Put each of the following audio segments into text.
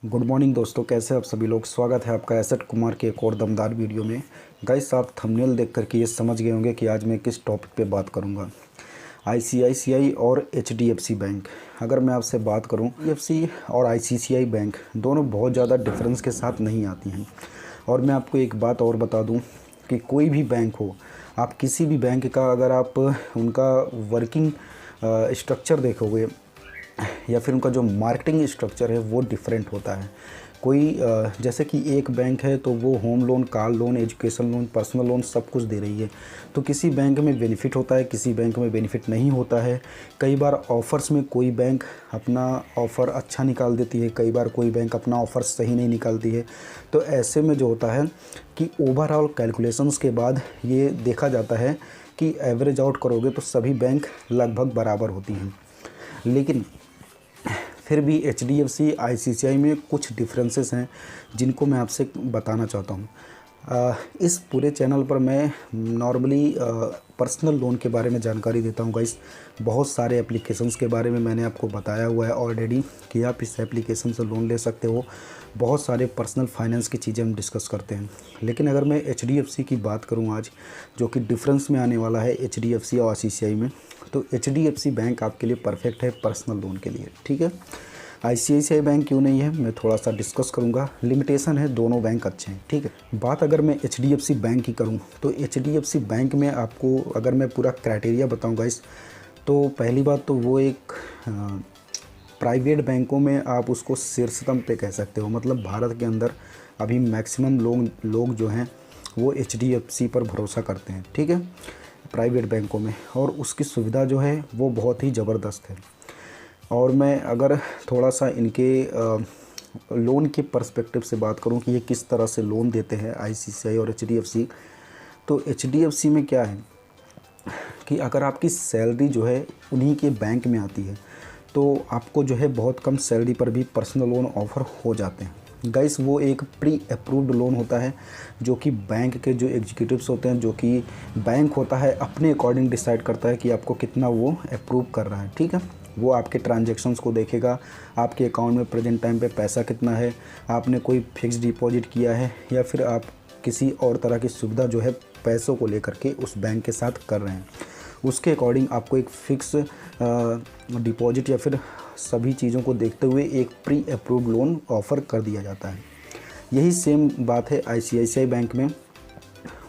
Good morning दोस्तों, कैसे आप सभी लोग। स्वागत है आपका एसेट कुमार के एक और दमदार वीडियो में। गाइस, आप थंबनेल देख करके ये समझ गए होंगे कि आज मैं किस टॉपिक पे बात करूंगा। आईसीआईसीआई और एचडीएफसी बैंक। अगर मैं आपसे बात करूं, एचडीएफसी और आईसीआईसीआई बैंक दोनों बहुत ज़्यादा डिफरेंस के साथ नहीं आती हैं। और मैं आपको एक बात और बता दूँ कि कोई भी बैंक हो, आप किसी भी बैंक का अगर आप उनका वर्किंग स्ट्रक्चर देखोगे या फिर उनका जो मार्केटिंग स्ट्रक्चर है वो डिफरेंट होता है। कोई जैसे कि एक बैंक है तो वो home loan, car loan, education loan, personal loan सब कुछ दे रही है। तो किसी बैंक में बेनिफिट होता है, किसी बैंक में बेनिफिट नहीं होता है। कई बार ऑफ़र्स में कोई बैंक अपना ऑफ़र अच्छा निकाल देती है, कई बार कोई बैंक अपना ऑफ़र सही नहीं निकालती है। तो ऐसे में जो होता है कि ओवरऑल कैलकुलेशंस के बाद ये देखा जाता है कि एवरेज आउट करोगे तो सभी बैंक लगभग बराबर होती हैं। लेकिन फिर भी एचडीएफसी आईसीआईसीआई में कुछ डिफरेंसेस हैं जिनको मैं आपसे बताना चाहता हूँ। इस पूरे चैनल पर मैं नॉर्मली पर्सनल लोन के बारे में जानकारी देता हूँ गाइस। बहुत सारे एप्लीकेशंस के बारे में मैंने आपको बताया हुआ है ऑलरेडी कि आप इस एप्लीकेशन से लोन ले सकते हो। बहुत सारे पर्सनल फाइनेंस की चीज़ें हम डिस्कस करते हैं। लेकिन अगर मैं एचडीएफसी की बात करूँ आज, जो कि डिफरेंस में आने वाला है एचडीएफसी और आईसीआईसीआई में, तो एचडीएफसी बैंक आपके लिए परफेक्ट है पर्सनल लोन के लिए, ठीक है। आईसीआईसीआई बैंक क्यों नहीं है, मैं थोड़ा सा डिस्कस करूंगा। लिमिटेशन है, दोनों बैंक अच्छे हैं, ठीक है। बात अगर मैं एचडीएफसी बैंक की करूं तो एचडीएफसी बैंक में आपको अगर मैं पूरा क्राइटेरिया बताऊंगा इस, तो पहली बात तो वो एक प्राइवेट बैंकों में आप उसको शीर्षतम पे कह सकते हो। मतलब भारत के अंदर अभी मैक्सिमम लोग जो हैं वो एचडीएफसी पर भरोसा करते हैं, ठीक है, प्राइवेट बैंकों में। और उसकी सुविधा जो है वो बहुत ही ज़बरदस्त है। और मैं अगर थोड़ा सा इनके लोन के पर्सपेक्टिव से बात करूं कि ये किस तरह से लोन देते हैं आईसीआईसीआई और एचडीएफसी, तो एचडीएफसी में क्या है कि अगर आपकी सैलरी जो है उन्हीं के बैंक में आती है तो आपको जो है बहुत कम सैलरी पर भी पर्सनल लोन ऑफ़र हो जाते हैं। गाइस, वो एक प्री अप्रूव्ड लोन होता है जो कि बैंक के जो एग्जीक्यूटिव्स होते हैं, जो कि बैंक होता है अपने अकॉर्डिंग डिसाइड करता है कि आपको कितना वो अप्रूव कर रहा है, ठीक है। वो आपके ट्रांजैक्शंस को देखेगा, आपके अकाउंट में प्रेजेंट टाइम पे पैसा कितना है, आपने कोई फिक्स डिपॉजिट किया है या फिर आप किसी और तरह की सुविधा जो है पैसों को लेकर के उस बैंक के साथ कर रहे हैं, उसके अकॉर्डिंग आपको एक फ़िक्स डिपॉजिट या फिर सभी चीज़ों को देखते हुए एक प्री अप्रूव्ड लोन ऑफ़र कर दिया जाता है। यही सेम बात है आईसीआईसीआई बैंक में।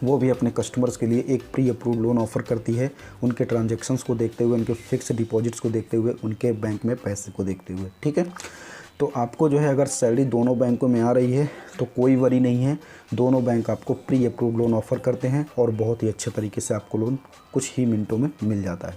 वो भी अपने कस्टमर्स के लिए एक प्री अप्रूव्ड लोन ऑफ़र करती है, उनके ट्रांजैक्शंस को देखते हुए, उनके फिक्स डिपॉजिट्स को देखते हुए, उनके बैंक में पैसे को देखते हुए, ठीक है। तो आपको जो है अगर सैलरी दोनों बैंकों में आ रही है तो कोई वरी नहीं है। दोनों बैंक आपको प्री अप्रूव्ड लोन ऑफ़र करते हैं और बहुत ही अच्छे तरीके से आपको लोन कुछ ही मिनटों में मिल जाता है।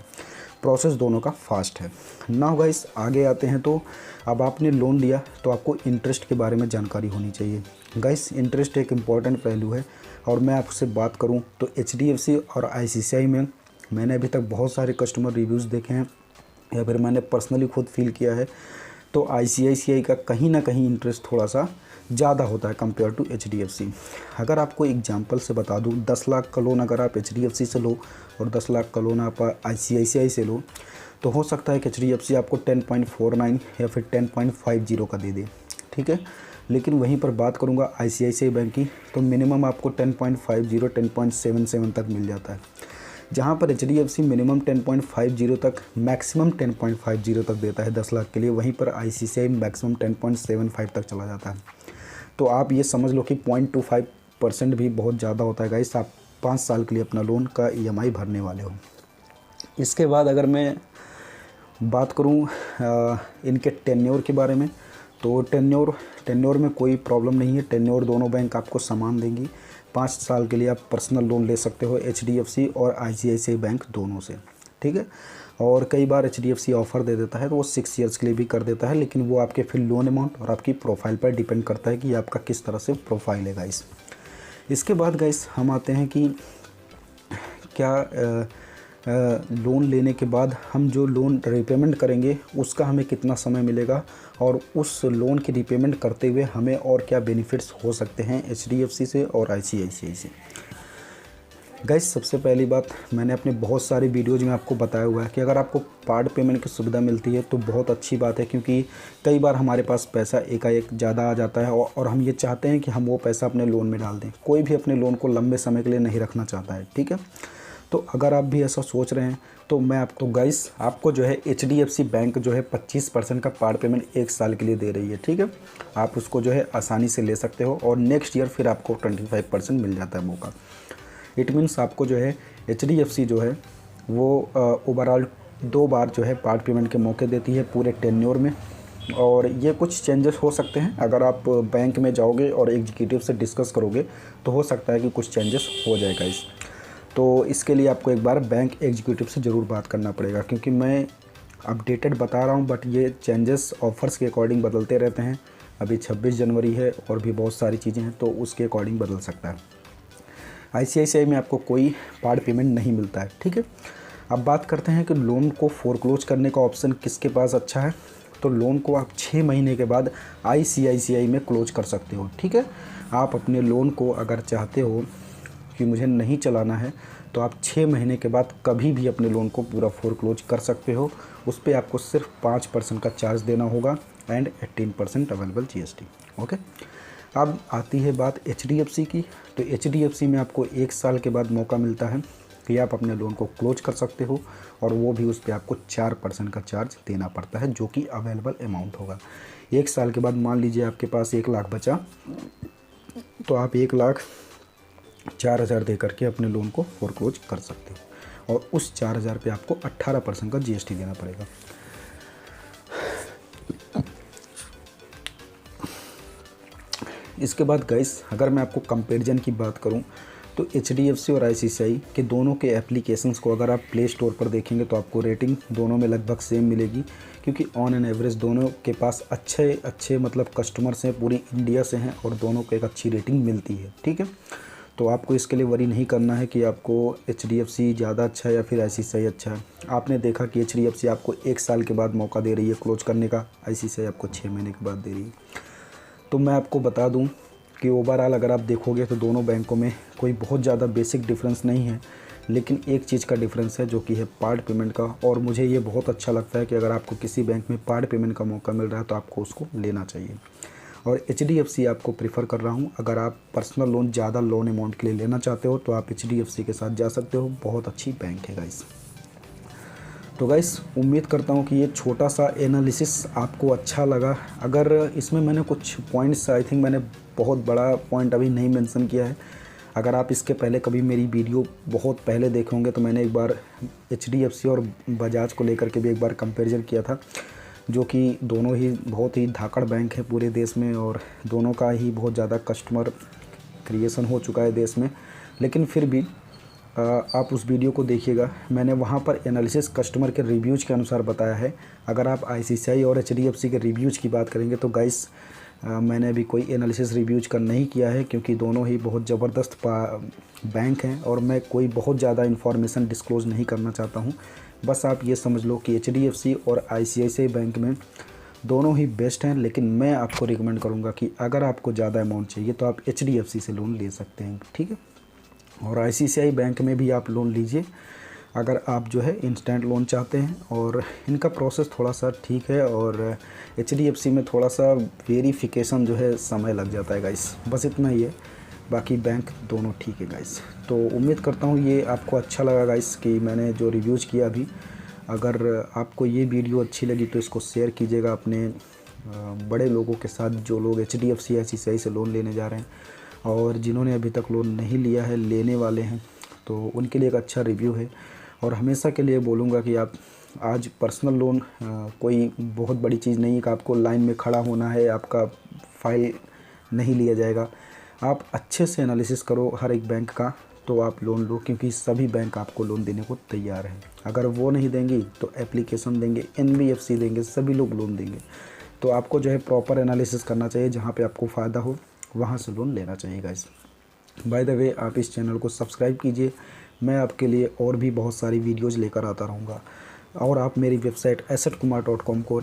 प्रोसेस दोनों का फास्ट है। नाउ गाइस, आगे आते हैं। तो अब आपने लोन लिया तो आपको इंटरेस्ट के बारे में जानकारी होनी चाहिए। गाइस, इंटरेस्ट एक इम्पॉर्टेंट पहलू है। और मैं आपसे बात करूं तो एचडीएफसी और आईसीआईसीआई में मैंने अभी तक बहुत सारे कस्टमर रिव्यूज़ देखे हैं या फिर मैंने पर्सनली खुद फील किया है, तो आईसीआईसीआई का कहीं ना कहीं इंटरेस्ट थोड़ा सा ज़्यादा होता है कंपेयर टू एचडीएफसी। अगर आपको एग्जांपल से बता दूं, 10 लाख का लोन अगर आप एचडीएफसी से लो और 10 लाख का लोन आप आईसीआईसीआई से लो, तो हो सकता है कि एचडीएफसी आपको 10.49 या फिर 10.50 का दे दे, ठीक है। लेकिन वहीं पर बात करूंगा आईसीआईसीआई बैंक की, तो मिनिमम आपको 10.50 10.77 तक मिल जाता है। जहां पर एचडीएफसी मिनिमम 10.50 तक, मैक्सिमम 10.50 तक देता है 10 लाख के लिए, वहीं पर आईसीआईसीआई मैक्सिमम 10.75 तक चला जाता है। तो आप ये समझ लो कि 0.25% भी बहुत ज़्यादा होता है गाइस। आप 5 साल के लिए अपना लोन का ईएमआई भरने वाले हो। इसके बाद अगर मैं बात करूं इनके टेन्योर के बारे में, तो टेन्योर में कोई प्रॉब्लम नहीं है। टेन्योर दोनों बैंक आपको समान देंगी। 5 साल के लिए आप पर्सनल लोन ले सकते हो एचडीएफसी और आईसीआईसीआई बैंक दोनों से, ठीक है। और कई बार एचडीएफसी ऑफ़र दे देता है तो वो 6 ईयर्स के लिए भी कर देता है, लेकिन वो आपके फिर लोन अमाउंट और आपकी प्रोफाइल पर डिपेंड करता है कि आपका किस तरह से प्रोफाइल है गाइस। इसके बाद गाइस हम आते हैं कि क्या लोन लेने के बाद हम जो लोन रिपेमेंट करेंगे उसका हमें कितना समय मिलेगा और उस लोन की रिपेमेंट करते हुए हमें और क्या बेनिफिट्स हो सकते हैं एचडीएफसी से और आईसीआईसीआई से। गाइस सबसे पहली बात, मैंने अपने बहुत सारी वीडियोज़ में आपको बताया हुआ है कि अगर आपको पार्ट पेमेंट की सुविधा मिलती है तो बहुत अच्छी बात है, क्योंकि कई बार हमारे पास पैसा एकाएक ज़्यादा आ जाता है और हम ये चाहते हैं कि हम वो पैसा अपने लोन में डाल दें। कोई भी अपने लोन को लंबे समय के लिए नहीं रखना चाहता है, ठीक है। तो अगर आप भी ऐसा सोच रहे हैं तो मैं आपको गाइस आपको जो है HDFC बैंक जो है 25% का पार्ट पेमेंट 1 साल के लिए दे रही है, ठीक है। आप उसको जो है आसानी से ले सकते हो और नेक्स्ट ईयर फिर आपको 25% मिल जाता है मौका। इट मीन्स आपको जो है HDFC जो है वो ओवरऑल 2 बार जो है पार्ट पेमेंट के मौके देती है पूरे टेन्योर में। और ये कुछ चेंजेस हो सकते हैं, अगर आप बैंक में जाओगे और एग्जीक्यूटिव से डिस्कस करोगे तो हो सकता है कि कुछ चेंजेस हो जाएगा इस। तो इसके लिए आपको एक बार बैंक एग्जीक्यूटिव से ज़रूर बात करना पड़ेगा, क्योंकि मैं अपडेटेड बता रहा हूँ बट ये चेंजेस ऑफ़र्स के अकॉर्डिंग बदलते रहते हैं। अभी 26 जनवरी है और भी बहुत सारी चीज़ें हैं, तो उसके अकॉर्डिंग बदल सकता है। ICICI में आपको कोई पार्ट पेमेंट नहीं मिलता है, ठीक है। अब बात करते हैं कि लोन को फोरक्लोज करने का ऑप्शन किसके पास अच्छा है। तो लोन को आप 6 महीने के बाद ICICI में क्लोज कर सकते हो, ठीक है। आप अपने लोन को अगर चाहते हो कि मुझे नहीं चलाना है तो आप 6 महीने के बाद कभी भी अपने लोन को पूरा फोरक्लोज कर सकते हो। उस पर आपको सिर्फ 5% का चार्ज देना होगा एंड 18% अवेलेबल GST, ओके। अब आती है बात HDFC की। तो HDFC में आपको 1 साल के बाद मौका मिलता है कि आप अपने लोन को क्लोज कर सकते हो, और वो भी उस पर आपको 4% का चार्ज देना पड़ता है, जो कि अवेलेबल अमाउंट होगा। 1 साल के बाद मान लीजिए आपके पास 1 लाख बचा, तो आप 1,04,000 दे करके अपने लोन को फोरक्लोज कर सकते हो, और उस 4,000 पे आपको 18% का GST देना पड़ेगा। इसके बाद गाइस अगर मैं आपको कंपैरिजन की बात करूं तो HDFC और ICICI के दोनों के एप्लीकेशंस को अगर आप प्ले स्टोर पर देखेंगे तो आपको रेटिंग दोनों में लगभग सेम मिलेगी, क्योंकि ऑन एन एवरेज दोनों के पास अच्छे मतलब कस्टमर्स हैं, पूरी इंडिया से हैं, और दोनों को एक अच्छी रेटिंग मिलती है, ठीक है। तो आपको इसके लिए वरी नहीं करना है कि आपको HDFC ज़्यादा अच्छा है या फिर ICICI अच्छा है। आपने देखा कि HDFC आपको 1 साल के बाद मौका दे रही है क्लोज करने का, ICICI आपको 6 महीने के बाद दे रही है। तो मैं आपको बता दूं कि ओवरऑल अगर आप देखोगे तो दोनों बैंकों में कोई बहुत ज़्यादा बेसिक डिफरेंस नहीं है, लेकिन एक चीज़ का डिफरेंस है जो कि है पार्ट पेमेंट का। और मुझे ये बहुत अच्छा लगता है कि अगर आपको किसी बैंक में पार्ट पेमेंट का मौका मिल रहा है तो आपको उसको लेना चाहिए। और HDFC आपको प्रीफर कर रहा हूँ। अगर आप पर्सनल लोन ज़्यादा लोन अमाउंट के लिए लेना चाहते हो तो आप HDFC के साथ जा सकते हो, बहुत अच्छी बैंक है गाइस। तो गाइस उम्मीद करता हूँ कि ये छोटा सा एनालिसिस आपको अच्छा लगा। अगर इसमें मैंने कुछ पॉइंट्स, आई थिंक मैंने बहुत बड़ा पॉइंट अभी नहीं मेंशन किया है। अगर आप इसके पहले कभी मेरी वीडियो बहुत पहले देखे होंगे तो मैंने एक बार HDFC और बजाज को लेकर के भी एक बार कंपैरिजन किया था, जो कि दोनों ही बहुत ही धाकड़ बैंक है पूरे देश में, और दोनों का ही बहुत ज़्यादा कस्टमर क्रिएशन हो चुका है देश में। लेकिन फिर भी आप उस वीडियो को देखिएगा, मैंने वहाँ पर एनालिसिस कस्टमर के रिव्यूज़ के अनुसार बताया है। अगर आप ICICI और HDFC के रिव्यूज़ की बात करेंगे तो गाइस मैंने अभी कोई एनालिसिस रिव्यूज़ का नहीं किया है, क्योंकि दोनों ही बहुत ज़बरदस्त बैंक हैं और मैं कोई बहुत ज़्यादा इन्फॉर्मेशन डिस्क्लोज़ नहीं करना चाहता हूँ। बस आप ये समझ लो कि HDFC और ICICI बैंक में दोनों ही बेस्ट हैं, लेकिन मैं आपको रिकमेंड करूँगा कि अगर आपको ज़्यादा अमाउंट चाहिए तो आप HDFC से लोन ले सकते हैं, ठीक है। और ICICI बैंक में भी आप लोन लीजिए अगर आप जो है इंस्टेंट लोन चाहते हैं, और इनका प्रोसेस थोड़ा सा ठीक है। और HDFC में थोड़ा सा वेरिफिकेशन जो है समय लग जाता है गाइस, बस इतना ही है। बाकी बैंक दोनों ठीक है गाइस। तो उम्मीद करता हूँ ये आपको अच्छा लगा गाइस कि मैंने जो रिव्यूज़ किया अभी। अगर आपको ये वीडियो अच्छी लगी तो इसको शेयर कीजिएगा अपने बड़े लोगों के साथ, जो लोग HDFC ICICI से लोन लेने जा रहे हैं, और जिन्होंने अभी तक लोन नहीं लिया है, लेने वाले हैं, तो उनके लिए एक अच्छा रिव्यू है। और हमेशा के लिए बोलूँगा कि आप आज पर्सनल लोन कोई बहुत बड़ी चीज़ नहीं है कि आपको लाइन में खड़ा होना है, आपका फ़ाइल नहीं लिया जाएगा। आप अच्छे से एनालिसिस करो हर एक बैंक का, तो आप लोन लो, क्योंकि सभी बैंक आपको लोन देने को तैयार हैं। अगर वो नहीं देंगी तो एप्लीकेशन देंगे, NBFC देंगे, सभी लोग लोन देंगे। तो आपको जो है प्रॉपर एनालिसिस करना चाहिए, जहाँ पे आपको फ़ायदा हो वहाँ से लोन लेना चाहिए गाइस। बाय द वे आप इस चैनल को सब्सक्राइब कीजिए, मैं आपके लिए और भी बहुत सारी वीडियोज़ लेकर आता रहूँगा। और आप मेरी वेबसाइट assetkumar.com को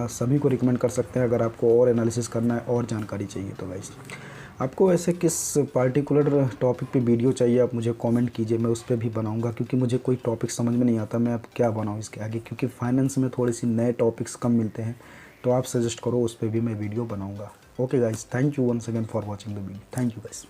सभी को रिकमेंड कर सकते हैं अगर आपको और एनालिसिस करना है और जानकारी चाहिए तो गाइस। आपको ऐसे किस पार्टिकुलर टॉपिक पे वीडियो चाहिए, आप मुझे कमेंट कीजिए, मैं उस पर भी बनाऊंगा, क्योंकि मुझे कोई टॉपिक समझ में नहीं आता मैं अब क्या बनाऊं इसके आगे, क्योंकि फाइनेंस में थोड़ी सी नए टॉपिक्स कम मिलते हैं। तो आप सजेस्ट करो, उस पर भी मैं वीडियो बनाऊंगा। Okay guys, thank you once again for watching the video. Thank you guys.